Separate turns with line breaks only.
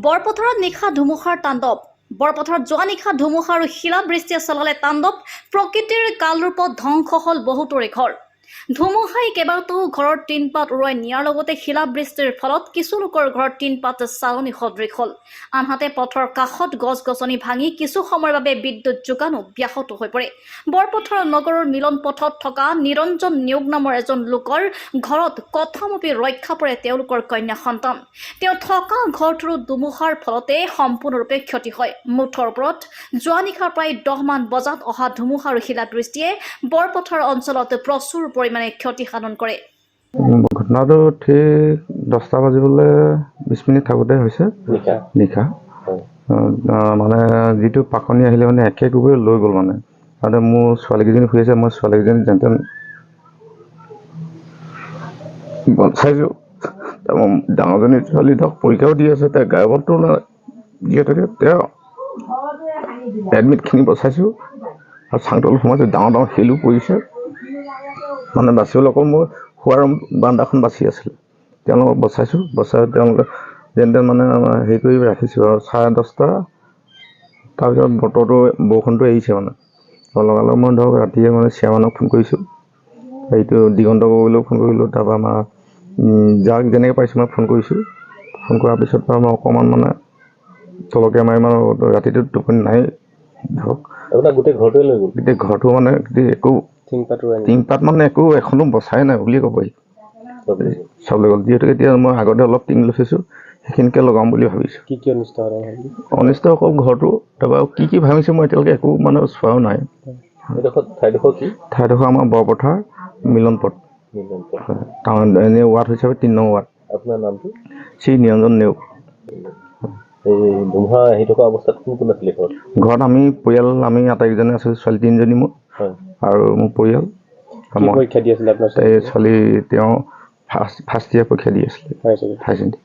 বৰপথাৰত নিশা ধুমুহাৰ তাণ্ডৱ। বৰপথাৰত যোৱা নিশা ধুমুহা আৰু শিলাবৃষ্টিয়ে চলালে তাণ্ডৱ। প্ৰকৃতিৰ কালৰূপত ধ্বংস হ'ল বহুতৰে ঘৰ। ধুমুহাই কেইবাটাও ঘৰৰ টিনপাত উৰুৱাই নিয়াৰ লগতে শিলাবৃষ্টিৰ ফলত কিছু লোকৰ ঘৰৰ টিনপাত চালনি সদৃশ হ'ল। আনহাতে পথৰ কাষত গছ-গছনি ভাঙি কিছু সময়ৰ বাবে বিদ্যুৎ যোগানো ব্যাহত হৈ পৰে। বৰপথাৰ নগৰৰ মিলন পথত থকা নিৰঞ্জন নিয়োগ নামৰ এজন লোকৰ ঘৰত কথামপি ৰক্ষা পৰে তেওঁলোকৰ কন্যা সন্তান। তেওঁ থকা ঘৰটোৰো ধুমুহাৰ ফলতে সম্পূৰ্ণৰূপে ক্ষতি হয়। মুঠৰ ওপৰত যোৱা নিশা প্ৰায় 10 মান বজাত অহা ধুমুহা আৰু শিলাবৃষ্টিয়ে বৰপথাৰ অঞ্চলত প্ৰচুৰ পৰিমাণে ক্ষতি সাধন কৰে।
ঘটনাটো ঠিক 10টা বাজিবলৈ 20 মিনিট থাকোঁতে হৈছে নিশা। মানে যিটো পাখনি আহিলে মানে একে কোবে লৈ গ'ল মানে। তাতে মোৰ ছোৱালীকেইজনী শুই আছে, মই ছোৱালীকেইজনী যেন বচাইছোঁ। ডাঙৰজনী ছোৱালী ধৰক পৰীক্ষাও দি আছে, তাই গায়বতো যিহেতুকে তেওঁ এডমিটখিনি বচাইছোঁ আৰু চাংতল সোমাইছোঁ। ডাঙৰ ডাঙৰ শিলো পৰিছে মানে বাচিবলৈ। অকল মোৰ শোৱাৰ বাৰান্দাখন বাচি আছিলে, তেওঁলোকক বচাইছোঁ। বচাই তেওঁলোকে যেন তেন মানে হেৰি কৰি ৰাখিছোঁ আৰু 10:30 তাৰপিছত বৰষুণটো এৰিছে মানে। লগালগ মই ধৰক ৰাতিয়ে মানে চিয়ামানক ফোন কৰিছোঁ, এইটো দিগন্ত গগৈলৈও ফোন কৰিলোঁ। তাৰপৰা আমাৰ যাক যেনেকৈ পাইছোঁ মই ফোন কৰিছোঁ। ফোন কৰাৰ পিছত পৰা মই অকণমান মানে তলকে মাৰি মানে ৰাতিটো টোপনি নাই ধৰক।
গোটেই ঘৰটোৱে লৈ গ'ল?
গোটেই ঘৰটো মানে গোটেই একো টিংপাত মানে একো এখনো বচাই নাই বুলিয়ে ক'ব পাৰি। চব লৈ গ'ল। যিহেতু এতিয়া মই আগতে অলপ টিং লৈ থৈছোঁ, সেইখিনিকে লগাম বুলি ভাবিছোঁ।
কি অনিষ্ট হ'ল?
অনিষ্ট অকল ঘৰটো, তাৰপৰা কি ভাবিছোঁ মই এতিয়ালৈকে একো মানে চোৱাও নাই।
ঠাইডোখৰ কি?
ঠাইডোখৰ আমাৰ বৰপথাৰ মিলন পথ। টাউন এনেই ৱাৰ্ড হিচাপে 3 নং ৱাৰ্ড।
আপোনাৰ নামটো?
শ্ৰী নিৰঞ্জন নেওগ।
এই ধুমুহা আহি থকা অৱস্থাত কোন আছিলে ঘৰত?
ঘৰত আমি আটাইকেইজনে আছোঁ। ছোৱালী 3জনী মোৰ আৰু মোৰ পৰিয়াল।
পৰীক্ষা দি আছিলে আপোনাৰ
এই ছোৱালী তেওঁ ফাৰ্ষ্ট ইয়াৰ পৰীক্ষা দি আছিলে, হায়াৰ ছেকেণ্ডেৰী।